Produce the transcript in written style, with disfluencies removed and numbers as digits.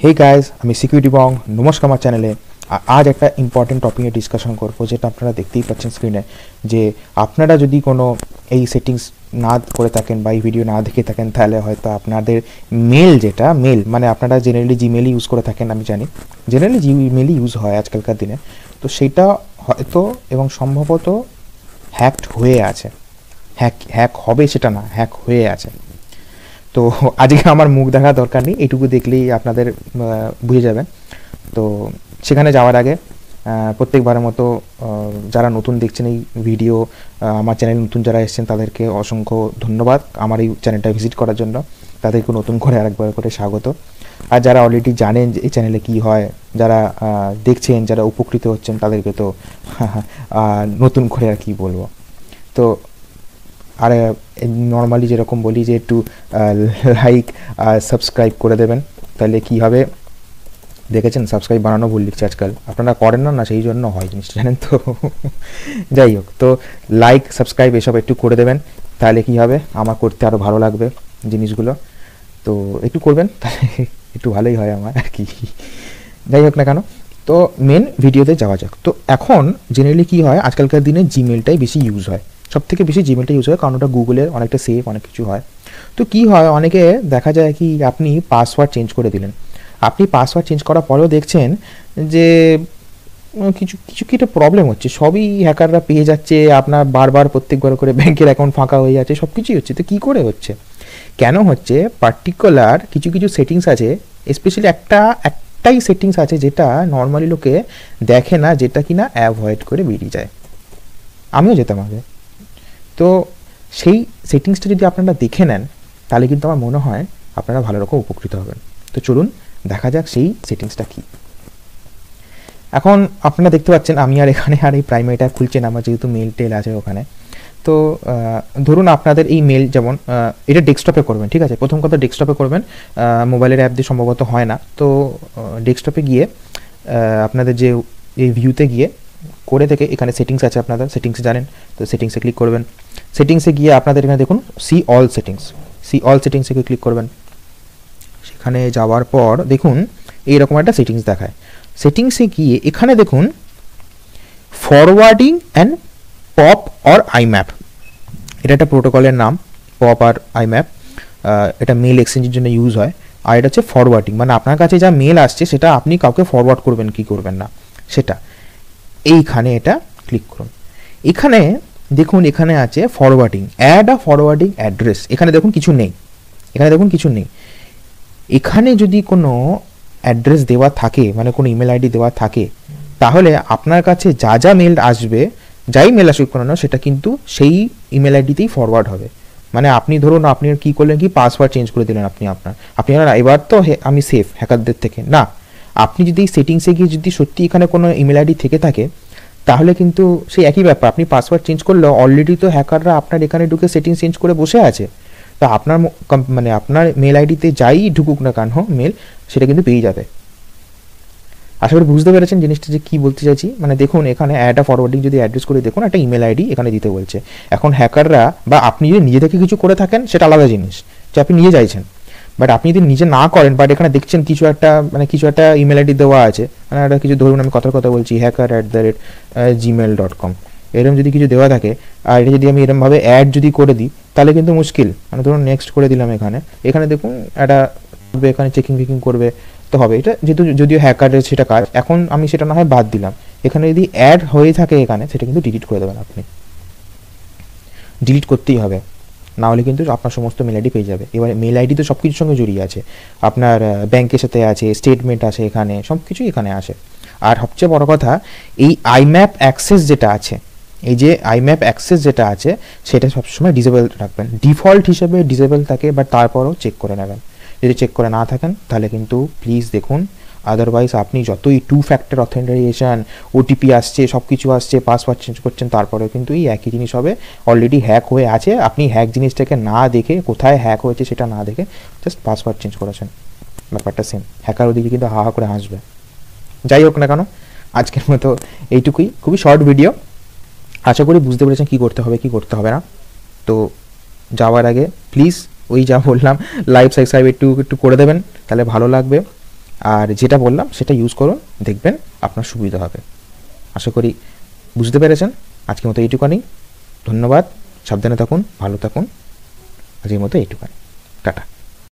Hey guys, আমি security বং। নমস্কার আমার চ্যানেলে। আজ একটা ইম্পর্টেন্ট টপিকে ডিসকাশন করবো, যেটা আপনারা দেখতেই পাচ্ছেন স্ক্রিনে। যে আপনারা যদি কোনো এই সেটিংস না করে থাকেন বা এই ভিডিও না দেখে থাকেন, তাহলে হয়তো আপনাদের মেল, যেটা মেল মানে আপনারা জেনারেলি জিমেলই ইউজ করে থাকেন, আমি জানি জেনারেলি জিমেলই ইউজ হয় আজকালকার দিনে। তো সেইটা হয়তো এবং সম্ভবত হ্যাকড হয়ে আছে। হ্যাক হবে সেটা না, হ্যাক হয়ে আছে। তো আজকে আমার মুখ দেখা দরকার নেই, এইটুকু দেখলেই আপনাদের বুঝে যাবেন। তো সেখানে যাওয়ার আগে প্রত্যেকবারের মতো যারা নতুন দেখছেন এই ভিডিও, আমার চ্যানেল নতুন যারা এসেছেন তাদেরকে অসংখ্য ধন্যবাদ আমার এই চ্যানেলটা ভিজিট করার জন্য। তাদেরকে নতুন করে আরেকবার করে স্বাগত। আর যারা অলরেডি জানেন যে এই চ্যানেলে কী হয়, যারা দেখছেন, যারা উপকৃত হচ্ছেন, তাদেরকে তো নতুন করে আর কি বলবো। তো আর নর্মালি যেরকম বলি যে একটু লাইক সাবস্ক্রাইব করে দেবেন, তাহলে কী হবে দেখেছেন, সাবস্ক্রাইব বানানো ভুল লিখছে আজকাল, আপনারা করেন না, সেই জন্য হয় জিনিসটা, জানেন তো। যাই হোক, তো লাইক সাবস্ক্রাইব এসব একটু করে দেবেন, তাহলে কী হবে আমার করতে আরও ভালো লাগবে জিনিসগুলো। তো একটু করবেন, তাহলে একটু ভালোই হয় আমার আর কি। যাই হোক না কেন, তো মেন ভিডিওতে যাওয়া যাক। তো এখন জেনারেলি কী হয়, আজকালকার দিনে জিমেলটাই বেশি ইউজ হয়, সব থেকে বেশি জিমেলটা ইউজ হয়, কারণ ওটা গুগলের অনেকটা সেফ, অনেক কিছু হয়। তো কী হয়, অনেকে দেখা যায় কি আপনি পাসওয়ার্ড চেঞ্জ করে দিলেন, আপনি পাসওয়ার্ড চেঞ্জ করার পরেও দেখছেন যে কিছু কিছু কি একটা প্রবলেম হচ্ছে, সবই হ্যাকাররা পেয়ে যাচ্ছে, আপনার বারবার প্রত্যেকবার করে ব্যাংকের অ্যাকাউন্ট ফাঁকা হয়ে যাচ্ছে, সব কিছুই হচ্ছে। তো কী করে হচ্ছে, কেন হচ্ছে, পার্টিকুলার কিছু কিছু সেটিংস আছে, স্পেশালি একটাই সেটিংস আছে যেটা নর্মালি লোকে দেখে না, যেটা কিনা অ্যাভয়েড করে বেরিয়ে যায়। আমিও যেতাম আগে। তো সেই সেটিংসটা যদি আপনারা দেখে নেন, তাহলে কিন্তু আমার মনে হয় আপনারা ভালো রকম উপকৃত হবেন। তো চলুন দেখা যাক সেই সেটিংসটা কী। এখন আপনারা দেখতে পাচ্ছেন আমি আর এখানে আর এই প্রাইমারিটা খুলছে না, আমার যেহেতু মেল টেল আছে ওখানে। তো ধরুন আপনাদের এই মেল, যেমন এটা ডেস্কটপে করবেন, ঠিক আছে, প্রথম কথা ডেস্কটপে করবেন, মোবাইলের অ্যাপ দিয়ে সম্ভবত হয় না। তো ডেস্কটপে গিয়ে আপনাদের যে এই ভিউতে গিয়ে করে থেকে এখানে সেটিংস আছে, আপনাদের সেটিংস জানেন, তো সেটিংসে ক্লিক করবেন। সেটিংসে গিয়ে আপনাদের এখানে দেখুন সি অল সেটিংসে ক্লিক করবেন। সেখানে যাওয়ার পর দেখুন এইরকম একটা সেটিংস দেখায়। সেটিংসে গিয়ে এখানে দেখুন forwarding and pop or iMap, এটা একটা প্রোটোকলের নাম, পপ আর আইম্যাপ। এটা মেল এক্সচেঞ্জের জন্য ইউজ হয়। আর এটা হচ্ছে ফরওয়ার্ডিং, মানে আপনার কাছে যা মেল আসছে সেটা আপনি কাউকে ফরওয়ার্ড করবেন কি করবেন না সেটা। এইখানে এটা ক্লিক করুন। এখানে দেখুন এখানে আছে forwarding, add a forwarding address, এখানে দেখুন কিছু নেই, এখানে যদি কোনো অ্যাড্রেস দেওয়া থাকে, মানে কোনো ইমেল আইডি দেওয়া থাকে, তাহলে আপনার কাছে যা যা মেল আসবে, যাই মেল আসুক না, সেটা কিন্তু সেই ইমেল আইডিতেই ফরওয়ার্ড হবে। মানে আপনি ধরুন আপনি কী করলেন, কি পাসওয়ার্ড চেঞ্জ করে দিলেন, আপনি এবার তো আমি সেফ হ্যাকারদের থেকে না। আপনি যদি সেটিংসে গিয়ে যদি সত্যি এখানে কোনো ইমেল আইডি থেকে থাকে, তাহলে কিন্তু সেই একই ব্যাপার, আপনি পাসওয়ার্ড চেঞ্জ করলেও অলরেডি তো হ্যাকাররা আপনার এখানে ঢুকে সেটিংস চেঞ্জ করে বসে আছে। তো আপনার মানে আপনার মেল আইডিতে যাই ঢুকুক না কেন মেল, সেটা কিন্তু পেয়ে যাবে। আশা করি বুঝতে পেরেছেন জিনিসটা যে কী বলতে চাইছি। মানে দেখুন এখানে অ্যাড আ ফরওয়ার্ডিং যদি অ্যাড্রেস করে দেখুন, একটা ইমেল আইডি এখানে দিতে বলছে। এখন হ্যাকাররা বা আপনি যদি নিজে থেকে কিছু করে থাকেন সেটা আলাদা জিনিস, যে আপনি নিজে চাইছেন, বাট আপনি যদি নিজে না করেন, বাট এখানে দেখছেন কিছু একটা ইমেল আইডি দেওয়া আছে, মানে একটা কিছু ধরুন আমি কথার কথা বলছি hacker@gmail.com, এরকম যদি কিছু দেওয়া থাকে, আর এটা যদি আমি এরকমভাবে অ্যাড যদি করে দিই, তাহলে কিন্তু মুশকিল। মানে ধরুন নেক্সট করে দিলাম, এখানে দেখুন একটা এখানে চেকিং করবে, তো হবে এটা, যেহেতু যদিও হ্যাকারের সেটা কাজ, এখন আমি সেটা না হয় বাদ দিলাম। এখানে যদি অ্যাড হয়ে থাকে এখানে, সেটা কিন্তু ডিলিট করে দেবেন, আপনি ডিলিট করতেই হবে, না হলে কিন্তু আপনার সমস্ত মেল আইডি পেয়ে যাবে। এবারে মেল আইডি তো সব কিছুর সঙ্গে জড়িয়ে আছে, আপনার ব্যাংকের সাথে আছে, স্টেটমেন্ট আছে, এখানে সব কিছুই এখানে আসে। আর সবচেয়ে বড় কথা, এই আইম্যাপ অ্যাক্সেস যেটা আছে, যেটা আছে সেটা সবসময় ডিসেবল রাখবেন, ডিফল্ট হিসেবে ডিসেবল থাকে, বাট তারপরও চেক করে নেবেন। যদি চেক করে না থাকেন তাহলে কিন্তু প্লিজ দেখুন, আদারওয়াইজ আপনি যতই 2 ফ্যাক্টর অথেন্টিকেশন, ওটিপি আসছে, সব কিছু আসছে, পাসওয়ার্ড চেঞ্জ করছেন, তারপরেও কিন্তু এই একই জিনিস হবে, অলরেডি হ্যাক হয়ে আছে। আপনি হ্যাক জিনিসটাকে না দেখে, কোথায় হ্যাক হয়েছে সেটা না দেখে জাস্ট পাসওয়ার্ড চেঞ্জ করেছেন, ব্যাপারটা সেম, হ্যাকার ওদিকে কিন্তু হা হা করে হাসবে। যাই হোক না কেন, আজকের মতো এইটুকুই, খুবই শর্ট ভিডিও। আশা করি বুঝতে পেরেছেন কী করতে হবে, কী করতে হবে না। তো যাওয়ার আগে প্লিজ ওই যা বললাম, লাইভ সাবস্ক্রাইব একটু করে দেবেন, তাহলে ভালো লাগবে। আর যেটা বললাম সেটা ইউজ করুন, দেখবেন আপনার সুবিধা হবে। আশা করি বুঝতে পেরেছেন। আজকের মতো এইটুখানি। ধন্যবাদ। সাবধানে থাকুন, ভালো থাকুন। আজকের মতো এইটুখানি। টাটা।